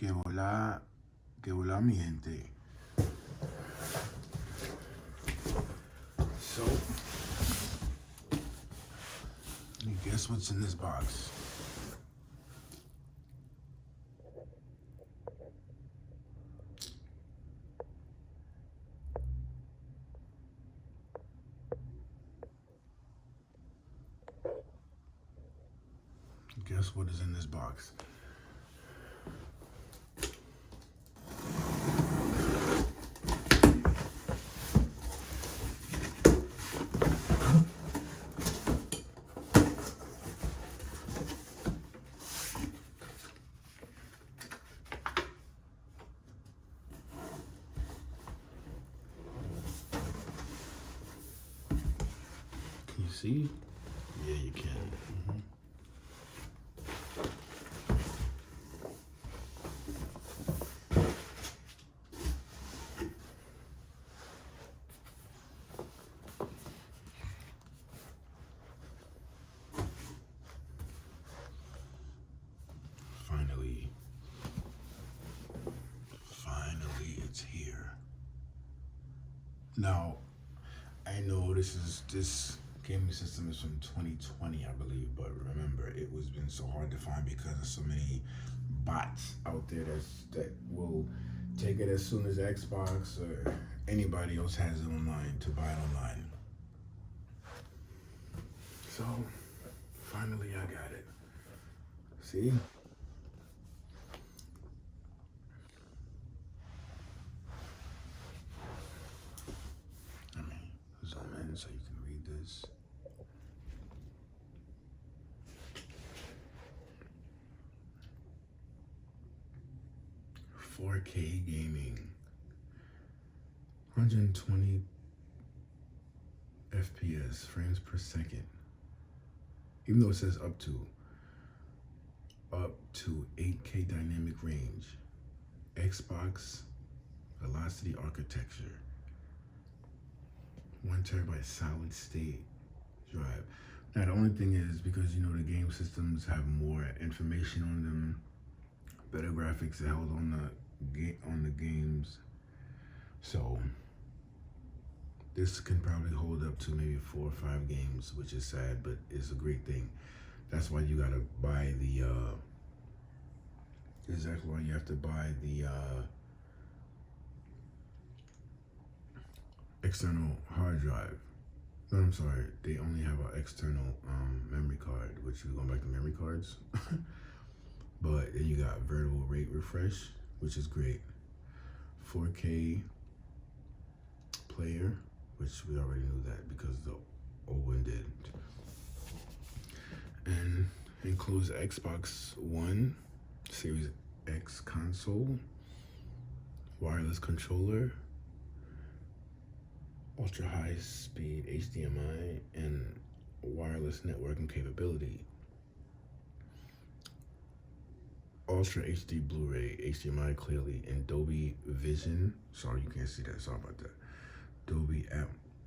Que hola mi gente. So, guess what's in this box? Guess what is in this box? Can you see? Yeah, you can. Finally, it's here. Now, I know this gaming system is from 2020, I believe, but remember, it was been so hard to find because of so many bots out there that will take it as soon as Xbox or anybody else has it online to buy it online. So, finally, I got it. See? Zoom in so you can read this. "4K gaming, 120 FPS, frames per second. Even though it says up to 8K dynamic range, Xbox velocity architecture, 1 terabyte solid state drive." Now the only thing is, because the game systems have more information on them, better graphics are held on the games, so this can probably hold up to maybe 4 or 5 games, which is sad, but it's a great thing. That's why you gotta buy the exactly why you have to buy the external hard drive. No, I'm sorry, they only have an external memory card, which we're going back to memory cards. But then you got variable rate refresh, which is great. 4K player, which we already knew that because the old one did. And includes Xbox One, Series X console, wireless controller, ultra high speed HDMI, and wireless networking capability. Ultra HD Blu-ray, HDMI clearly, and Dolby Vision. Sorry, you can't see that. Sorry about that.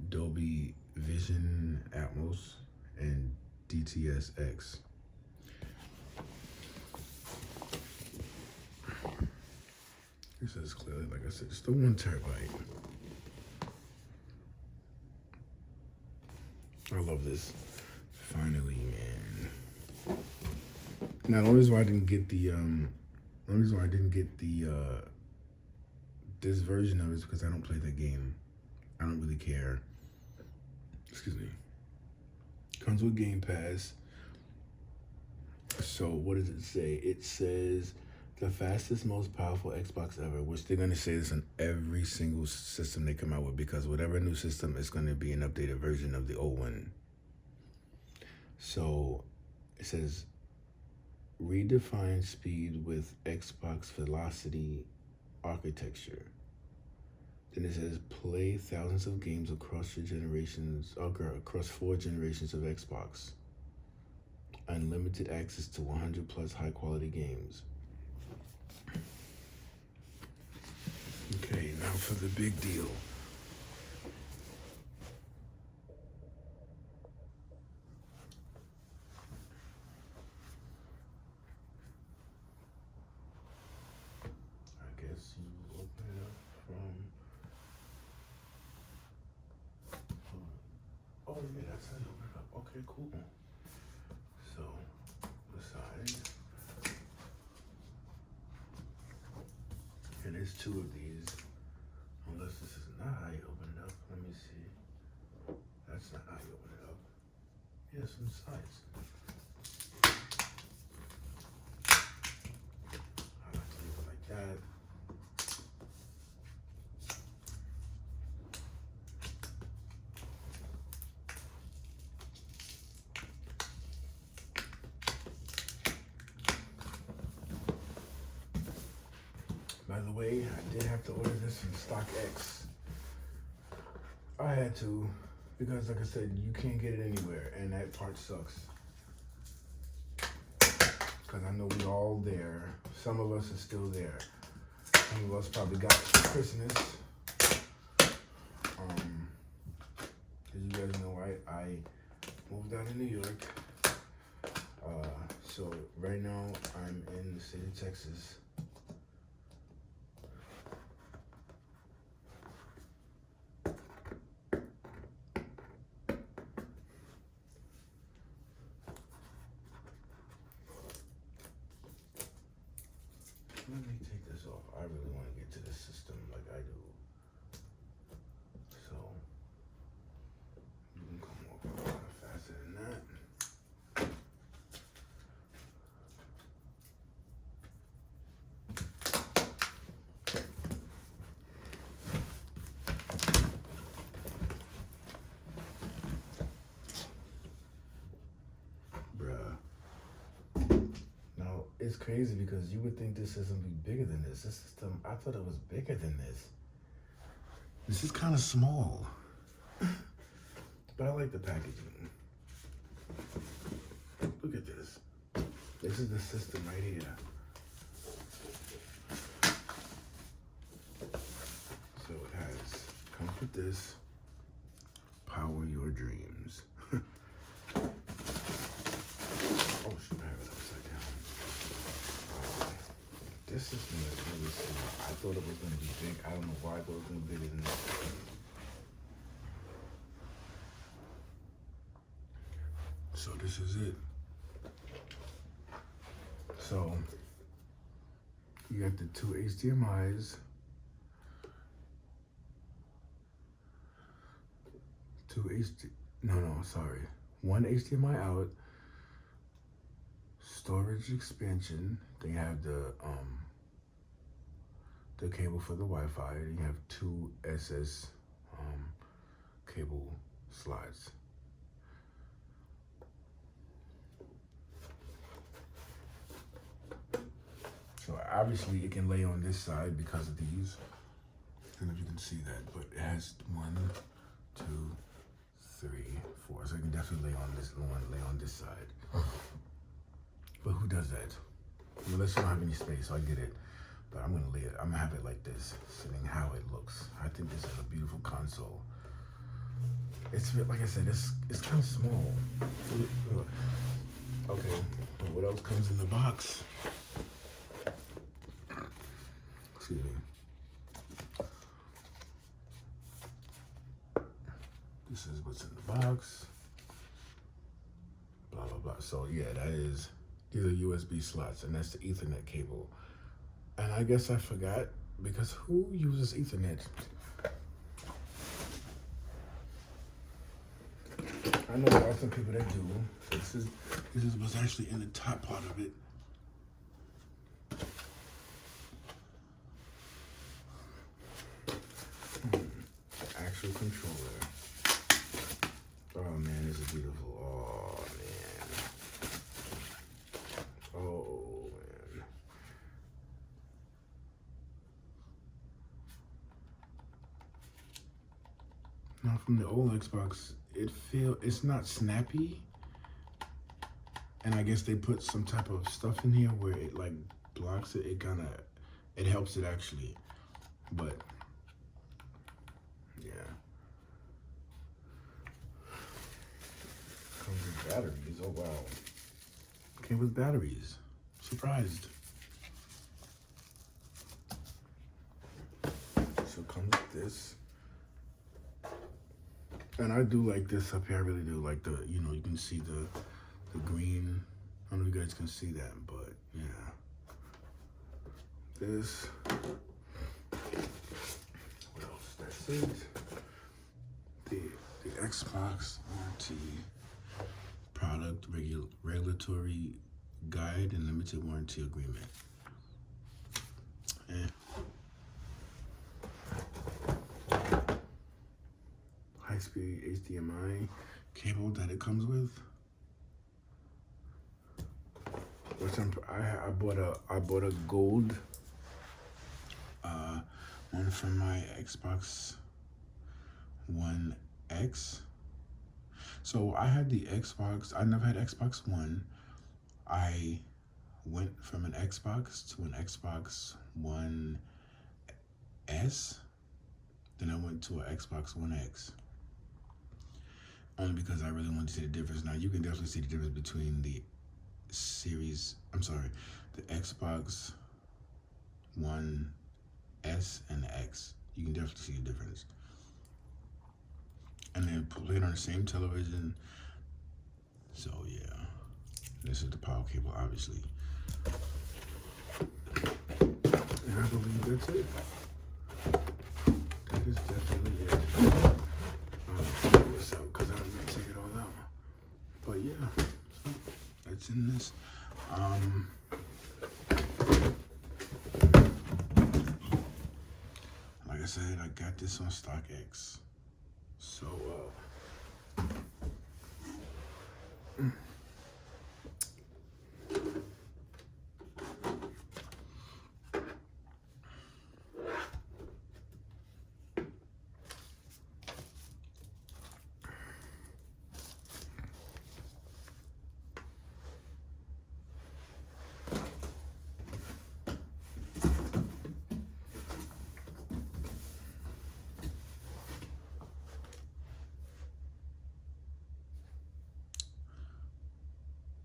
Dolby Vision Atmos and DTS:X. It says clearly, like I said, it's the 1 terabyte. I love this. Finally, man. Now, the only reason why I didn't get this version of it is because I don't play that game. I don't really care. Excuse me. Comes with Game Pass. So what does it say? It says the fastest, most powerful Xbox ever, which they're gonna say this on every single system they come out with, because whatever new system is gonna be an updated version of the old one. So it says redefine speed with Xbox velocity architecture. Then it says play thousands of games across 4 generations of Xbox. Unlimited access to 100 plus high quality games. Okay, now for the big deal. Oh yeah, that's how you open it up. Okay, cool. So, the side. And there's two of these. Unless this is not how you open it up. Let me see. That's not how you open it up. Yeah, some sides. I like to leave it like that. By the way, I did have to order this from StockX. I had to, because like I said, you can't get it anywhere, and that part sucks. Because I know we all there. Some of us are still there. Some of us probably got it for Christmas. As you guys know, I moved out of New York. So right now I'm in the state of Texas. Let me take this off. I really want to get to the system like I do. So, you can come over a lot faster than that. Bruh. It's crazy because you would think this system would be bigger than this. This system, I thought it was bigger than this. This is kind of small. But I like the packaging. Look at this. This is the system right here. So it comes with this. Power your dreams. Oh shoot, I have it upside down. This system is really small. I thought it was going to be big. I don't know why I thought it was going to be bigger than this. So this is it. So you got the two HDMIs, one HDMI out, storage expansion. Then you have the cable for the Wi-Fi, and you have two SS cable slides. So obviously it can lay on this side because of these. I don't know if you can see that, but it has 1, 2, 3, 4. So it can definitely lay on this side. But who does that? Unless you don't have any space, so I get it. But I'm gonna lay it. I'm gonna have it like this, sitting how it looks. I think this is a beautiful console. It's like I said, it's kind of small. Okay, but what else comes in the box? Excuse me. This is what's in the box. Blah blah blah. So yeah, these are USB slots, and that's the Ethernet cable. And I guess I forgot, because who uses Ethernet? I know there are some people that do. This is what's actually in the top part of it. Actual controller. Oh man, this is beautiful. Oh man. Oh man. Now from the old Xbox, it's not snappy. And I guess they put some type of stuff in here where it like blocks it. It helps it actually. But yeah. Comes with batteries. Oh wow. Came with batteries. Surprised. So it comes with this. And I do like this up here. I really do like the, you know, you can see the green. I don't know if you guys can see that, but yeah. This. What else? That's it. The Xbox warranty product regulatory guide and limited warranty agreement. And high-speed HDMI cable that it comes with. Which I bought a gold one from my Xbox One X. So I had the Xbox. I never had Xbox One. I went from an Xbox to an Xbox One S. Then I went to an Xbox One X. Only because I really wanted to see the difference. Now you can definitely see the difference between the the Xbox One S and the X. You can definitely see the difference. And then play it on the same television. So yeah, this is the power cable, obviously. And I believe that's it. That is definitely it. I'll figure this out because I'm gonna take it all out. But yeah, so that's in this. Like I said, I got this on StockX. So,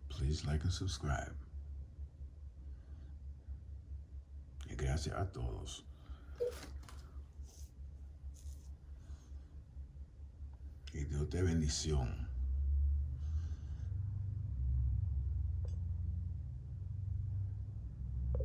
please like and subscribe. Y gracias a todos. Y Dios te bendición.